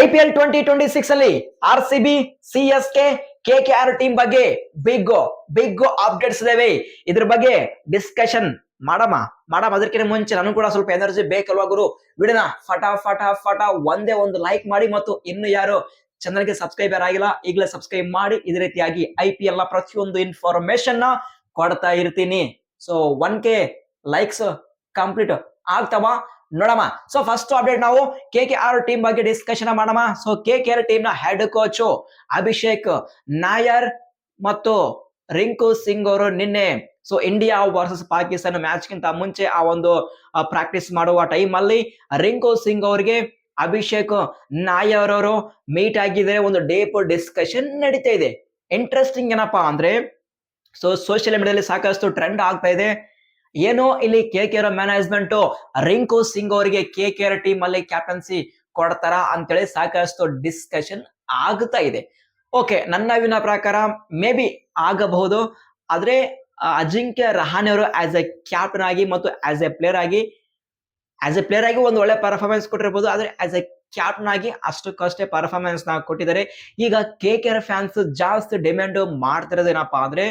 IPL 2026 ಅಲ್ಲಿ RCB, CSK, KKR team ಬಗ್ಗೆ big updates ಇದಾವೆ. ಇದ್ರ ಬಗ್ಗೆ ಡಿಸ್ಕಷನ್ ಮಾಡಮ್ಮ ಅದಕ್ಕಿಂತ ಮುಂಚೆ ನನಗೂ ಕೂಡ ಸ್ವಲ್ಪ ಎನರ್ಜಿ ಬೇಕಲ್ವಾ ಗುರು. ವಿಡಿಯೋನ ಫಟ ಒಂದೇ ಒಂದು ಲೈಕ್ ಮಾಡಿ, ಮತ್ತು ಇನ್ನು ಯಾರು ಚಾನಲ್ಗೆ ಸಬ್ಸ್ಕ್ರೈಬರ್ ಆಗಿಲ್ಲ ಈಗಲೇ ಸಬ್ಸ್ಕ್ರೈಬ್ ಮಾಡಿ. ಇದೇ ರೀತಿಯಾಗಿ IPL ನ ಪ್ರತಿಯೊಂದು ಇನ್ಫಾರ್ಮೇಶನ್ ನ ಕೊಡ್ತಾ ಇರ್ತೀನಿ. ಸೊ 1K ಲೈಕ್ಸ್ ಕಂಪ್ಲೀಟ್ ಆಗ್ತಾವ, ನೋಡಮ್ಮ. ಸೊ ಫಸ್ಟ್ ಅಪ್ಡೇಟ್ ನಾವು KKR ಟೀಮ್ ಬಗ್ಗೆ ಡಿಸ್ಕಷನ್ ಮಾಡಮ್ಮ. ಸೊ KKR ಟೀಮ್ ನ ಹೆಡ್ ಕೋಚ್ ಅಭಿಷೇಕ್ ನಾಯರ್ ಮತ್ತು ರಿಂಕು ಸಿಂಗ್ ಅವರು ನಿನ್ನೆ ಇಂಡಿಯಾ ವರ್ಸಸ್ ಪಾಕಿಸ್ತಾನ ಮ್ಯಾಚ್ ಗಿಂತ ಮುಂಚೆ ಆ ಒಂದು ಪ್ರಾಕ್ಟೀಸ್ ಮಾಡುವ ಟೈಮ್ ಅಲ್ಲಿ ರಿಂಕು ಸಿಂಗ್ ಅವರಿಗೆ ಅಭಿಷೇಕ್ ನಾಯರ್ ಅವರು ಮೀಟ್ ಆಗಿದ್ದಾರೆ. ಒಂದು ಡೀಪ್ ಡಿಸ್ಕಷನ್ ನಡೀತಾ ಇದೆ. ಇಂಟ್ರೆಸ್ಟಿಂಗ್ ಏನಪ್ಪಾ ಅಂದ್ರೆ, ಸೋಷಿಯಲ್ ಮೀಡಿಯಾದಲ್ಲಿ ಸಾಕಷ್ಟು ಟ್ರೆಂಡ್ ಆಗ್ತಾ ಇದೆ. ಏನೋ ಇಲ್ಲಿ KKR ಮ್ಯಾನೇಜ್ಮೆಂಟ್ ರಿಂಕು ಸಿಂಗ್ ಅವರಿಗೆ KKR ಟೀಮ್ ಅಲ್ಲಿ ಕ್ಯಾಪ್ಟನ್ಸಿ ಕೊಡ್ತಾರ ಅಂತೇಳಿ ಸಾಕಷ್ಟು ಡಿಸ್ಕಷನ್ ಆಗ್ತಾ ಇದೆ. ಓಕೆ, ನನ್ನ ಪ್ರಕಾರ ಮೇ ಬಿ ಆಗಬಹುದು. ಆದ್ರೆ ಅಜಿಂಕ್ಯ ರಹಾನೆ ಅವರು ಆಸ್ ಎ ಕ್ಯಾಪ್ಟನ್ ಆಗಿ ಮತ್ತು ಆಸ್ ಎ ಪ್ಲೇಯರ್ ಆಗಿ ಒಂದು ಒಳ್ಳೆ ಪರ್ಫಾರ್ಮೆನ್ಸ್ ಕೊಟ್ಟಿರಬಹುದು. ಆದ್ರೆ ಆಸ್ ಎ ಕ್ಯಾಪ್ಟನ್ ಆಗಿ ಅಷ್ಟಕ್ಕಷ್ಟೇ ಪರ್ಫಾರ್ಮೆನ್ಸ್ ನ ಕೊಟ್ಟಿದ್ದಾರೆ. ಈಗ KKR ಫ್ಯಾನ್ಸ್ ಜಾಸ್ತಿ ಡಿಮ್ಯಾಂಡ್ ಮಾಡ್ತಿರೋದು ಏನಪ್ಪಾ ಅಂದ್ರೆ,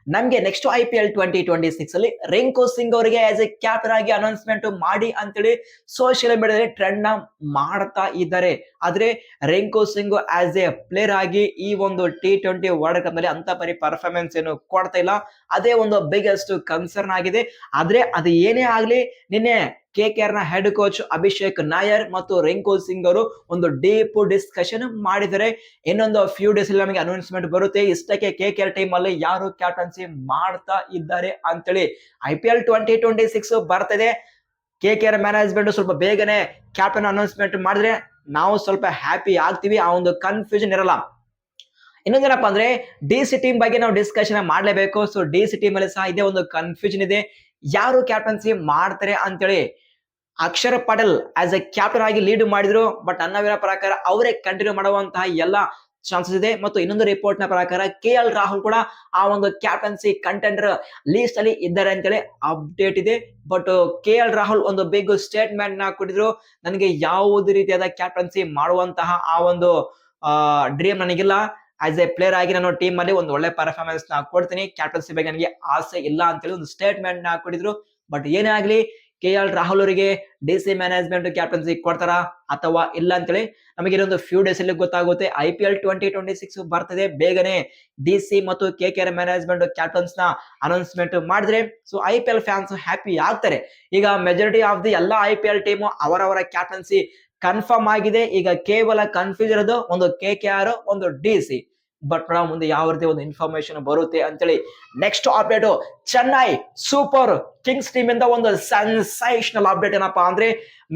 ನಮ್ಗೆ ನೆಕ್ಸ್ಟ್ IPL 2026 ಅಲ್ಲಿ ರಿಂಕು ಸಿಂಗ್ ಅವರಿಗೆ ಆಸ್ ಎ ಕ್ಯಾಪ್ಟನ್ ಆಗಿ ಅನೌನ್ಸ್ಮೆಂಟ್ ಮಾಡಿ ಅಂತೇಳಿ ಸೋಷಿಯಲ್ ಮೀಡಿಯಾದಲ್ಲಿ ಟ್ರೆಂಡ್ ನ ಮಾಡ್ತಾ ಇದ್ದಾರೆ. ಆದ್ರೆ Rinku Singh as A player ಆಗಿ ಈ ಒಂದು T20 ವರ್ಲ್ಡ್ ಕಪ್ ನಲ್ಲಿ ಅಂತ ಪರಿ ಪರ್ಫಾರ್ಮೆನ್ಸ್ ಏನು ಕೊಡ್ತಾ ಇಲ್ಲ. ಅದೇ ಒಂದು ಬಿಗ್ಗೆಸ್ಟ್ ಕನ್ಸರ್ನ್ ಆಗಿದೆ. ಆದ್ರೆ ಅದು ಏನೇ ಆಗ್ಲಿ, ನಿನ್ನೆ KKR ನ ಹೆಡ್ ಕೋಚ್ ಅಭಿಷೇಕ್ ನಾಯರ್ ಮತ್ತು ರಿಂಕು ಸಿಂಗ್ ಅವರು ಒಂದು ಡೀಪ್ ಡಿಸ್ಕಷನ್ ಮಾಡಿದರೆ ಇನ್ನೊಂದು ಫ್ಯೂ ಡೇಸ್ ಅಲ್ಲಿ ನಮಗೆ ಅನೌನ್ಸ್ಮೆಂಟ್ ಬರುತ್ತೆ. ಇಷ್ಟಕ್ಕೆ KKR ಟೀಮ್ ಅಲ್ಲಿ ಯಾರು ಕ್ಯಾಪ್ಟನ್ಸಿ ಮಾಡ್ತಾ ಇದ್ದಾರೆ ಅಂತೇಳಿ. IPL 2026 ಬರ್ತದೆ. KKR ಮ್ಯಾನೇಜ್ಮೆಂಟ್ ಸ್ವಲ್ಪ ಬೇಗನೆ ಕ್ಯಾಪ್ಟನ್ ಅನೌನ್ಸ್ಮೆಂಟ್ ಮಾಡಿದ್ರೆ ನಾವು ಸ್ವಲ್ಪ ಹ್ಯಾಪಿ ಆಗ್ತೀವಿ. ಆ ಒಂದು ಕನ್ಫ್ಯೂಷನ್ ಇರಲ್ಲ. ಇನ್ನೊಂದೇನಪ್ಪ ಅಂದ್ರೆ, DC ಟೀಮ್ ಬಗ್ಗೆ ನಾವು ಡಿಸ್ಕಷನ್ ಮಾಡ್ಲೇಬೇಕು. ಸೊ DC ಟೀಮ್ ಅಲ್ಲಿ ಸಹ ಇದೇ ಒಂದು ಕನ್ಫ್ಯೂಷನ್ ಇದೆ, ಯಾರು ಕ್ಯಾಪ್ಟನ್ಸಿ ಮಾಡ್ತಾರೆ ಅಂತೇಳಿ. Akshar Patel as A captain ಆಗಿ ಲೀಡ್ ಮಾಡಿದ್ರು, ಬಟ್ ನನ್ನ ಪ್ರಕಾರ ಅವರೇ ಕಂಟಿನ್ಯೂ ಮಾಡುವಂತಹ ಎಲ್ಲ ಚಾನ್ಸಸ್ ಇದೆ. ಮತ್ತು ಇನ್ನೊಂದು ರಿಪೋರ್ಟ್ ನ ಪ್ರಕಾರ KL ರಾಹುಲ್ ಕೂಡ ಆ ಒಂದು ಕ್ಯಾಪ್ಟನ್ಸಿ ಕಂಟೆಂಡರ್ ಲೀಸ್ಟ್ ಅಲ್ಲಿ ಇದ್ದಾರೆ ಅಂತೇಳಿ ಅಪ್ಡೇಟ್ ಇದೆ. ಬಟ್ KL ರಾಹುಲ್ ಒಂದು ಬಿಗ್ ಸ್ಟೇಟ್ಮೆಂಟ್ ನ ಕೊಟ್ಟಿದ್ರು, ನನಗೆ ಯಾವುದೇ ರೀತಿಯಾದ ಕ್ಯಾಪ್ಟನ್ಸಿ ಮಾಡುವಂತಹ ಆ ಒಂದು ಡ್ರೀಮ್ ನನಗಿಲ್ಲ. ಆಸ್ ಎ ಪ್ಲೇಯರ್ ಆಗಿ ನಾನು ಟೀಮ್ ಅಲ್ಲಿ ಒಂದು ಒಳ್ಳೆ ಪರ್ಫಾರ್ಮೆನ್ಸ್ ನ ಕೊಡ್ತೀನಿ, ಕ್ಯಾಪ್ಟನ್ಸಿ ಬಗ್ಗೆ ನನಗೆ ಆಸೆ ಇಲ್ಲ ಅಂತೇಳಿ ಒಂದು ಸ್ಟೇಟ್ಮೆಂಟ್ ನ ಕೊಟ್ಟಿದ್ರು. ಬಟ್ ಏನೇ ಆಗ್ಲಿ, KL ರಾಹುಲ್ ಅವರಿಗೆ DC ಮ್ಯಾನೇಜ್ಮೆಂಟ್ ಕ್ಯಾಪ್ಟನ್ಸಿ ಕೊಡ್ತಾರ ಅಥವಾ ಇಲ್ಲ ಅಂತೇಳಿ ನಮಗೆ ಇನ್ನೊಂದು ಫ್ಯೂ ಡೇಸ್ ಅಲ್ಲಿ ಗೊತ್ತಾಗುತ್ತೆ. IPL 2026 ಬರ್ತದೆ. ಬೇಗನೆ DC ಮತ್ತು KKR ಮ್ಯಾನೇಜ್ಮೆಂಟ್ ಕ್ಯಾಪ್ಟನ್ಸ್ ನ ಅನೌನ್ಸ್ಮೆಂಟ್ ಮಾಡಿದ್ರೆ IPL ಫ್ಯಾನ್ಸ್ ಹ್ಯಾಪಿ ಆಗ್ತಾರೆ. ಈಗ ಮೆಜಾರಿಟಿ ಆಫ್ ದಿ ಎಲ್ಲ IPL ಟೀಮ್ ಅವರವರ ಕ್ಯಾಪ್ಟನ್ಸಿ ಕನ್ಫರ್ಮ್ ಆಗಿದೆ. ಈಗ ಕೇವಲ ಕನ್ಫ್ಯೂಸ್ ಇರೋದು ಒಂದು KKR, ಒಂದು DC. ಬಟ್ ನಾವು ಮುಂದೆ ಯಾವ ರೀತಿ ಒಂದು ಇನ್ಫಾರ್ಮೇಶನ್ ಬರುತ್ತೆ ಅಂತೇಳಿ. Next update, Chennai super Kings team ಇಂದ ಒಂದು ಸೆನ್ಸೇಷನಲ್ ಅಪ್ಡೇಟ್ ಏನಪ್ಪಾ ಅಂದ್ರೆ,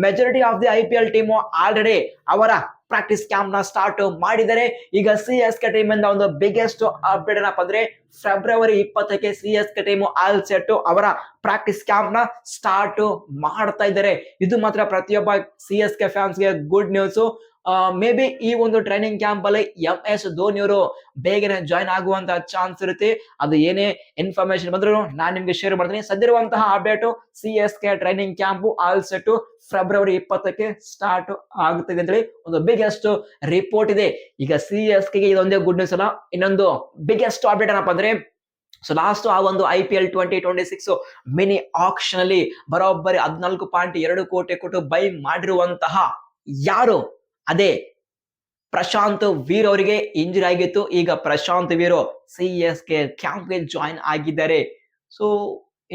majority of the IPL team already ಅವರ ಪ್ರಾಕ್ಟೀಸ್ ಕ್ಯಾಂಪ್ ನ ಸ್ಟಾರ್ಟ್ ಮಾಡಿದರೆ. ಈಗ CSK ಟೀಮ್ ಇಂದ ಒಂದು ಬಿಗ್ಗೆಸ್ಟ್ ಅಪ್ಡೇಟ್ ಏನಪ್ಪಾ ಅಂದ್ರೆ, ಫೆಬ್ರವರಿ 20ಕ್ಕೆ CSK ಟೀಮ್ ಆಲ್ ಸೆಟ್ ಅವರ ಪ್ರಾಕ್ಟೀಸ್ ಕ್ಯಾಂಪ್ ನ ಸ್ಟಾರ್ಟ್ ಮಾಡ್ತಾ ಇದ್ದಾರೆ. ಇದು ಮಾತ್ರ ಪ್ರತಿಯೊಬ್ಬ CSK ಫ್ಯಾನ್ಸ್ ಗೆ ಗುಡ್ ನ್ಯೂಸ್. ಮೇ ಬಿ ಈ ಒಂದು ಟ್ರೈನಿಂಗ್ ಕ್ಯಾಂಪ್ ಅಲ್ಲಿ MS ಧೋನಿ ಅವರು ಬೇಗನೆ ಜಾಯ್ನ್ ಆಗುವಂತಹ ಚಾನ್ಸ್ ಇರುತ್ತೆ. ಅದು ಏನೇ ಇನ್ಫಾರ್ಮೇಶನ್ ಬಂದ್ರು ನಾನು ನಿಮ್ಗೆ ಶೇರ್ ಮಾಡ್ತೀನಿ. ಸದ್ಯರುವಂತಹ update, CSK training camp all set February 20ಕ್ಕೆ ಸ್ಟಾರ್ಟ್ ಆಗುತ್ತದೆ ಅಂತೇಳಿ ಒಂದು ಬಿಗ್ಗೆಸ್ಟ್ ರಿಪೋರ್ಟ್ ಇದೆ. ಈಗ CSK ಗೆ ಇದೊಂದೇ ಗುಡ್ ನ್ಯೂಸ್ ಅಲ್ಲ, ಇನ್ನೊಂದು ಬಿಗ್ಗೆಸ್ಟ್ ಅಪ್ಡೇಟ್ ಏನಪ್ಪಾ ಅಂದ್ರೆ, ಲಾಸ್ಟ್ ಆ ಒಂದು IPL 2026 ಮಿನಿ ಆಕ್ಷನ್ ಅಲ್ಲಿ ಬರೋಬ್ಬರಿ 14.2 ಕೋಟಿ ಕೊಟ್ಟು ಬೈ ಮಾಡಿರುವಂತಹ ಯಾರು, ಅದೇ ಪ್ರಶಾಂತ್ ವೀರ್ ಅವರಿಗೆ ಇಂಜುರಿ ಆಗಿತ್ತು. ಈಗ ಪ್ರಶಾಂತ್ ವೀರ್ CSK ಕ್ಯಾಂಪ್ ಗೆ ಜಾಯಿನ್ ಆಗಿದ್ದಾರೆ. ಸೊ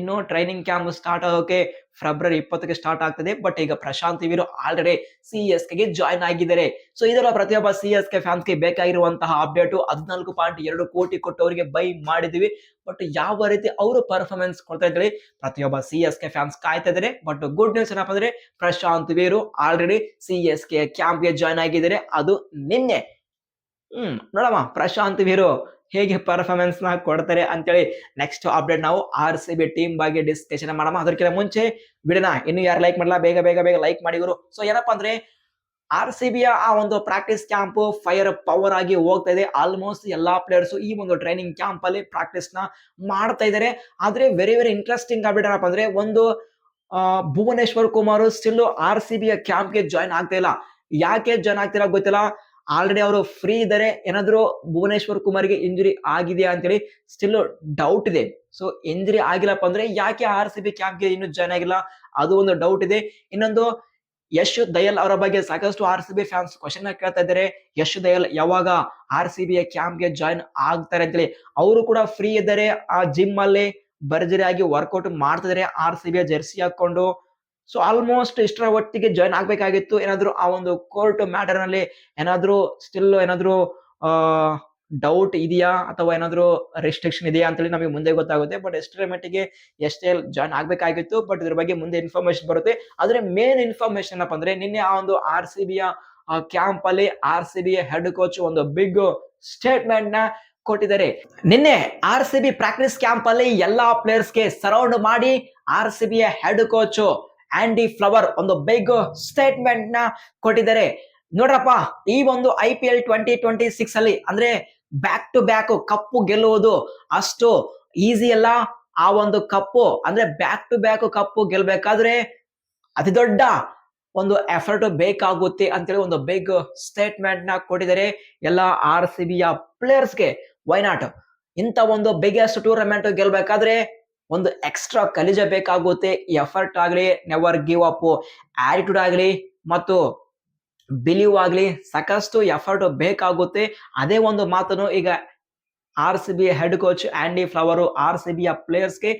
ಇನ್ನು ಟ್ರೈನಿಂಗ್ ಕ್ಯಾಂಪ್ ಸ್ಟಾರ್ಟ್ ಆಗೋಕೆ ಫೆಬ್ರವರಿ 20ಕ್ಕೆ ಸ್ಟಾರ್ಟ್ ಆಗ್ತದೆ. ಬಟ್ ಈಗ ಪ್ರಶಾಂತ್ ವೀರ್ ಆಲ್ರೆಡಿ CSK ಗೆ ಜಾಯಿನ್ ಆಗಿದ್ದಾರೆ. ಸೊ ಇದರ ಪ್ರತಿಯೊಬ್ಬ CSK ಫ್ಯಾನ್ಸ್ ಗೆ ಬೇಕಾಗಿರುವಂತಹ ಅಪ್ಡೇಟ್. 14.2 ಕೋಟಿ ಕೊಟ್ಟು ಅವರಿಗೆ ಬೈ ಮಾಡಿದೀವಿ, ಬಟ್ ಯಾವ ರೀತಿ ಅವರು ಪರ್ಫಾರ್ಮೆನ್ಸ್ ಕೊಡ್ತಾ ಇದ್ದಾರೆ ಪ್ರತಿಯೊಬ್ಬ CSK ಫ್ಯಾನ್ಸ್ ಕಾಯ್ತಾ ಇದ್ದಾರೆ. ಬಟ್ ಗುಡ್ ನ್ಯೂಸ್ ಏನಪ್ಪಾ ಅಂದ್ರೆ, ಪ್ರಶಾಂತ್ ವೀರ್ ಆಲ್ರೆಡಿ CSK ಕ್ಯಾಂಪ್ ಗೆ ಜಾಯ್ನ್ ಆಗಿದ್ದಾರೆ, ಅದು ನಿನ್ನೆ. ನೋಡಮ್ಮ ಪ್ರಶಾಂತ್ ವೀರ್ ಹೇಗೆ ಪರ್ಫಾರ್ಮೆನ್ಸ್ ನ ಕೊಡ್ತಾರೆ ಅಂತೇಳಿ. ನೆಕ್ಸ್ಟ್ ಅಪ್ಡೇಟ್ ನಾವು RCB ಟೀಮ್ ಬಗ್ಗೆ ಡಿಸ್ಕಷನ್ ಮಾಡಮ್ಮ. ಅದಕ್ಕಿಂತ ಮುಂಚೆ ವಿಡಿಯೋನ ಇನ್ನು ಯಾರು ಲೈಕ್ ಮಾಡಲ್ಲ, ಬೇಗ ಲೈಕ್ ಮಾಡಿ ಗುರು. ಸೊ ಏನಪ್ಪಾ ಅಂದ್ರೆ, RCB ಆ ಒಂದು ಪ್ರಾಕ್ಟೀಸ್ ಕ್ಯಾಂಪ್ ಫೈರ್ ಪವರ್ ಆಗಿ ಹೋಗ್ತಾ ಇದೆ. ಆಲ್ಮೋಸ್ಟ್ ಎಲ್ಲಾ ಪ್ಲೇಯರ್ಸ್ ಈ ಒಂದು ಟ್ರೈನಿಂಗ್ ಕ್ಯಾಂಪ್ ಅಲ್ಲಿ ಪ್ರಾಕ್ಟೀಸ್ ನ ಮಾಡ್ತಾ ಇದ್ದಾರೆ. ಆದ್ರೆ ವೆರಿ ಇಂಟ್ರೆಸ್ಟಿಂಗ್ ಅಪ್ಡೇಟ್ ಏನಪ್ಪಾ ಅಂದ್ರೆ, ಒಂದು Bhuvneshwar Kumar still RCB camp ಗೆ ಜಾಯ್ನ್ ಆಗ್ತಾ ಇಲ್ಲ. ಯಾಕೆ ಜಾಯ್ನ್ ಆಗ್ತಿಲ್ಲ ಗೊತ್ತಿಲ್ಲ. ಆಲ್ರೆಡಿ ಅವರು ಫ್ರೀ ಇದ್ದಾರೆ. ಏನಾದ್ರು ಭುವನೇಶ್ವರ್ ಕುಮಾರ್ಗೆ ಇಂಜುರಿ ಆಗಿದೆಯಾ ಅಂತೇಳಿ ಸ್ಟಿಲ್ ಡೌಟ್ ಇದೆ. ಸೊ ಇಂಜುರಿ ಆಗಿಲ್ಲಪ್ಪ ಅಂದ್ರೆ ಯಾಕೆ RCB ಕ್ಯಾಂಪ್ಗೆ ಇನ್ನೂ ಜಾಯ್ನ್ ಆಗಿಲ್ಲ, ಅದು ಒಂದು ಡೌಟ್ ಇದೆ. ಇನ್ನೊಂದು ಯಶ್ ದಯಾಲ್ ಅವರ ಬಗ್ಗೆ ಸಾಕಷ್ಟು RCB ಫ್ಯಾನ್ಸ್ ಕ್ವಶನ್ ಕೇಳ್ತಾ ಇದ್ದಾರೆ. ಯಶ್ ದಯಾಲ್ ಯಾವಾಗ RCB ಕ್ಯಾಂಪ್ಗೆ ಜಾಯ್ನ್ ಆಗ್ತಾರೆ ಅಂತೇಳಿ. ಅವರು ಕೂಡ ಫ್ರೀ ಇದ್ದಾರೆ. ಆ ಜಿಮ್ ಅಲ್ಲಿ ಭರ್ಜರಿಯಾಗಿ ವರ್ಕೌಟ್ ಮಾಡ್ತಿದ್ದಾರೆ RCB ಜೆರ್ಸಿ ಹಾಕೊಂಡು. ಸೊ ಆಲ್ಮೋಸ್ಟ್ ಇಷ್ಟರ ಒಟ್ಟಿಗೆ ಜಾಯ್ನ್ ಆಗ್ಬೇಕಾಗಿತ್ತು. ಏನಾದ್ರು ಆ ಒಂದು ಕೋರ್ಟ್ ಮ್ಯಾಟರ್ ನಲ್ಲಿ ಏನಾದ್ರು ಸ್ಟಿಲ್ ಏನಾದ್ರು ಆ ಡೌಟ್ ಇದೆಯಾ ಅಥವಾ ಏನಾದ್ರು ರೆಸ್ಟ್ರಿಕ್ಷನ್ ಇದೆಯಾ ಅಂತೇಳಿ ನಮಗೆ ಮುಂದೆ ಗೊತ್ತಾಗುತ್ತೆ. ಬಟ್ ಎಷ್ಟರ ಮಟ್ಟಿಗೆ ಎಷ್ಟೇ ಜಾಯ್ನ್ ಆಗ್ಬೇಕಾಗಿತ್ತು. ಬಟ್ ಇದ್ರ ಬಗ್ಗೆ ಮುಂದೆ ಇನ್ಫಾರ್ಮೇಶನ್ ಬರುತ್ತೆ. ಆದ್ರೆ ಮೇನ್ ಇನ್ಫಾರ್ಮೇಶನ್ ಏನಪ್ಪ ಅಂದ್ರೆ ನಿನ್ನೆ ಆ ಒಂದು RCB ಕ್ಯಾಂಪ್ ಅಲ್ಲಿ RCB ಹೆಡ್ ಕೋಚ್ ಒಂದು ಬಿಗ್ ಸ್ಟೇಟ್ಮೆಂಟ್ ನ ಕೊಟ್ಟಿದ್ದಾರೆ. ನಿನ್ನೆ RCB ಪ್ರಾಕ್ಟೀಸ್ ಕ್ಯಾಂಪ್ ಅಲ್ಲಿ ಎಲ್ಲಾ ಪ್ಲೇಯರ್ಸ್ ಗೆ ಸರೌಂಡ್ ಮಾಡಿ RCB head coach Andy flower ಒಂದು ಬಿಗ್ ಸ್ಟೇಟ್ಮೆಂಟ್ ನ ಕೊಟ್ಟಿದ್ದಾರೆ. ನೋಡ್ರಪ್ಪ, ಈ ಒಂದು IPL 2026 ಅಲ್ಲಿ ಅಂದ್ರೆ ಬ್ಯಾಕ್ ಟು ಬ್ಯಾಕ್ ಕಪ್ಪು ಗೆಲ್ಲುವುದು ಅಷ್ಟು ಈಸಿ ಅಲ್ಲ. ಆ ಒಂದು ಕಪ್ಪು ಅಂದ್ರೆ ಬ್ಯಾಕ್ ಟು ಬ್ಯಾಕ್ ಕಪ್ಪು ಗೆಲ್ಬೇಕಾದ್ರೆ ಅತಿ ದೊಡ್ಡ ಒಂದು ಎಫರ್ಟ್ ಬೇಕಾಗುತ್ತೆ ಅಂತೇಳಿ ಒಂದು ಬಿಗ್ ಸ್ಟೇಟ್ಮೆಂಟ್ ನ ಕೊಟ್ಟಿದ್ದಾರೆ ಎಲ್ಲ RCB ಪ್ಲೇಯರ್ಸ್ಗೆ. ವೈ ನಾಟ್, ಇಂತ ಒಂದು ಬಿಗ್ಗೆಸ್ಟ್ ಟೂರ್ನಮೆಂಟ್ ಗೆಲ್ಬೇಕಾದ್ರೆ ಒಂದು ಎಕ್ಸ್ಟ್ರಾ ಕಲಿಸಬೇಕಾಗುತ್ತೆ. ಎಫರ್ಟ್ ಆಗ್ಲಿ, ನೆವರ್ ಗಿವ್ ಅಪ್ ಆಟಿಟ್ಯೂಡ್ ಆಗ್ಲಿ ಮತ್ತು ಬಿಲೀವ್ ಆಗ್ಲಿ ಸಾಕಷ್ಟು ಎಫರ್ಟ್ ಬೇಕಾಗುತ್ತೆ. ಅದೇ ಒಂದು ಮಾತನ್ನು ಈಗ RCB head coach Andy flower RCB ಪ್ಲೇಯರ್ಸ್ಗೆ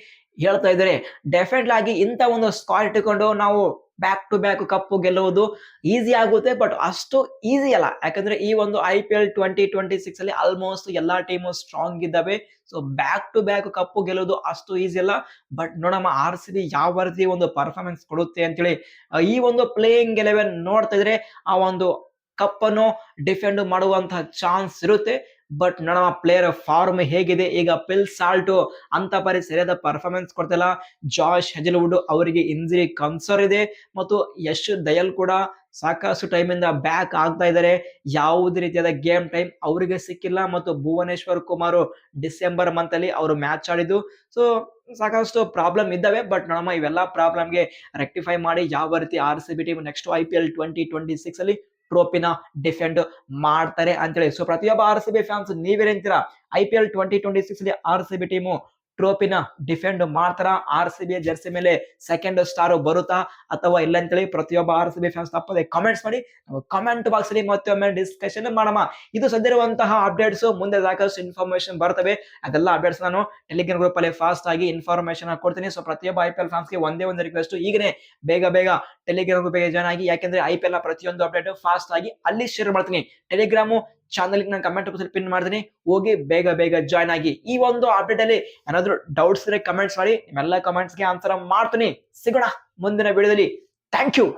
ಹೇಳ್ತಾ ಇದ್ದಾರೆ. ಡೆಫಿನೆಟ್ಲಿ ಆಗಿ ಇಂತ ಒಂದು ಸ್ಕ್ವಾಡ್ ಇಟ್ಟುಕೊಂಡು ನಾವು ಬ್ಯಾಕ್ ಟು ಬ್ಯಾಕ್ ಕಪ್ಪು ಗೆಲ್ಲುವುದು ಈಸಿ ಆಗುತ್ತೆ. ಬಟ್ ಅಷ್ಟು ಈಸಿ ಅಲ್ಲ. ಯಾಕಂದ್ರೆ ಈ ಒಂದು IPL 2026 ಅಲ್ಲಿ ಆಲ್ಮೋಸ್ಟ್ ಎಲ್ಲಾ ಟೀಮು ಸ್ಟ್ರಾಂಗ್ ಇದ್ದಾವೆ. ಸೊ ಬ್ಯಾಕ್ ಟು ಬ್ಯಾಕ್ ಕಪ್ಪು ಗೆಲ್ಲುವುದು ಅಷ್ಟು ಈಸಿ ಅಲ್ಲ. ಬಟ್ ನೋಡಮ್ಮ RCB ಯಾವ ರೀತಿ ಒಂದು ಪರ್ಫಾರ್ಮೆನ್ಸ್ ಕೊಡುತ್ತೆ ಅಂತೇಳಿ. ಈ ಒಂದು ಪ್ಲೇಯಿಂಗ್ 11 ನೋಡ್ತಾ ಇದ್ರೆ ಆ ಒಂದು ಕಪ್ಪನ್ನು ಡಿಫೆಂಡ್ ಮಾಡುವಂತಹ ಚಾನ್ಸ್ ಇರುತ್ತೆ. ಬಟ್ ನೋಡಮ್ಮ ಪ್ಲೇಯರ್ ಫಾರ್ಮ್ ಹೇಗಿದೆ. ಈಗ ಪಿಲ್ ಸಾಲ್ಟ್ ಅಂತ ಪರಿ ಸರಿಯಾದ ಪರ್ಫಾರ್ಮೆನ್ಸ್ ಕೊಡ್ತಿಲ್ಲ. ಜಾಶ್ ಹೆಜಲ್ವುಡ್ ಅವರಿಗೆ ಇಂಜರಿ ಕನ್ಸರ್ ಇದೆ ಮತ್ತು ಯಶ್ ದಯಾಲ್ ಕೂಡ ಸಾಕಷ್ಟು ಟೈಮ್ ಇಂದ ಬ್ಯಾಕ್ ಆಗ್ತಾ ಇದ್ದಾರೆ. ಯಾವುದೇ ರೀತಿಯಾದ ಗೇಮ್ ಟೈಮ್ ಅವರಿಗೆ ಸಿಕ್ಕಿಲ್ಲ. ಮತ್ತು ಭುವನೇಶ್ವರ್ ಕುಮಾರ್ ಡಿಸೆಂಬರ್ ಮಂತ್ ಅಲ್ಲಿ ಅವರು ಮ್ಯಾಚ್ ಆಡಿದ್ದು. ಸೊ ಸಾಕಷ್ಟು ಪ್ರಾಬ್ಲಮ್ ಇದ್ದಾವೆ. ಬಟ್ ನೋಡಮ್ಮ ಇವೆಲ್ಲ ಪ್ರಾಬ್ಲಮ್ಗೆ ರೆಕ್ಟಿಫೈ ಮಾಡಿ ಯಾವ ರೀತಿ RCB ಟೀಮ್ ನೆಕ್ಸ್ಟ್ IPL 2026 ಅಲ್ಲಿ ಟ್ರೋಫಿನ ಡಿಫೆಂಡ್ ಮಾಡ್ತಾರೆ ಅಂತೇಳಿ. ಸೊ ಪ್ರತಿಯೊಬ್ಬ RCB ಫ್ಯಾನ್ಸ್ ನೀವೇನಂತೀರಾ? IPL 2026 ಅಲ್ಲಿ RCB ಟೀಮು ಟ್ರೋಫಿನ ಡಿಫೆಂಡ್ ಮಾಡ್ತಾರ? RCB ಜರ್ಸಿ ಮೇಲೆ ಸೆಕೆಂಡ್ ಸ್ಟಾರ್ ಬರುತ್ತಾ ಅಥವಾ ಇಲ್ಲ ಅಂತೇಳಿ ಪ್ರತಿಯೊಬ್ಬ RCB ಫ್ಯಾನ್ಸ್ ತಪ್ಪದೆ ಕಾಮೆಂಟ್ಸ್ ಮಾಡಿ. ಕಾಮೆಂಟ್ ಬಾಕ್ಸ್ ಅಲ್ಲಿ ಮತ್ತೊಮ್ಮೆ ಡಿಸ್ಕಷನ್ ಮಾಡೋಣ. ಇದು ಸದ್ಯರುವಂತಹ ಅಪ್ಡೇಟ್ಸ್. ಮುಂದೆ ಸಾಕಷ್ಟು ಇನ್ಫಾರ್ಮೇಶನ್ ಬರ್ತವೆ. ಅದೆಲ್ಲ ಅಪ್ಡೇಟ್ಸ್ ನಾನು ಟೆಲಿಗ್ರಾಮ್ ಗ್ರೂಪ್ ಅಲ್ಲಿ ಫಾಸ್ಟ್ ಆಗಿ ಇನ್ಫಾರ್ಮೇಶನ್ ಕೊಡ್ತೀನಿ. ಸೊ ಪ್ರತಿಯೊಬ್ಬ IPL ಫ್ಯಾನ್ಸ್ ಗೆ ಒಂದೇ ಒಂದು ರಿಕ್ವೆಸ್ಟ್, ಈಗನೇ ಬೇಗ ಟೆಲಿಗ್ರಾಮ್ ಗ್ರೂಪ್ ಗೆ ಜಾಯ್ನ್ ಆಗಿ. ಯಾಕಂದ್ರೆ IPL ನ ಪ್ರತಿಯೊಂದು ಅಪ್ಡೇಟ್ ಫಾಸ್ಟ್ ಆಗಿ ಅಲ್ಲಿ ಶೇರ್ ಮಾಡ್ತೀನಿ. ಟೆಲಿಗ್ರಾಮ್ ಚಾನಲ್ ನಾನು ಕಮೆಂಟ್ ಬಾಕ್ಸ್ ಅಲ್ಲಿ ಪಿನ್ ಮಾಡ್ತೀನಿ, ಹೋಗಿ ಬೇಗ ಜಾಯ್ನ್ ಆಗಿ. ಈ ಒಂದು ಅಪ್ಡೇಟ್ ಅಲ್ಲಿ ಏನಾದ್ರು ಡೌಟ್ಸ್ ಇದ್ರೆ ಕಮೆಂಟ್ಸ್ ಮಾಡಿ. ನಿಮ್ಮೆಲ್ಲ ಕಮೆಂಟ್ಸ್ ಗೆ ಆನ್ಸರ್ ಮಾಡ್ತೀನಿ. ಸಿಗೋಣ ಮುಂದಿನ ವಿಡಿಯೋದಲ್ಲಿ. Thank you.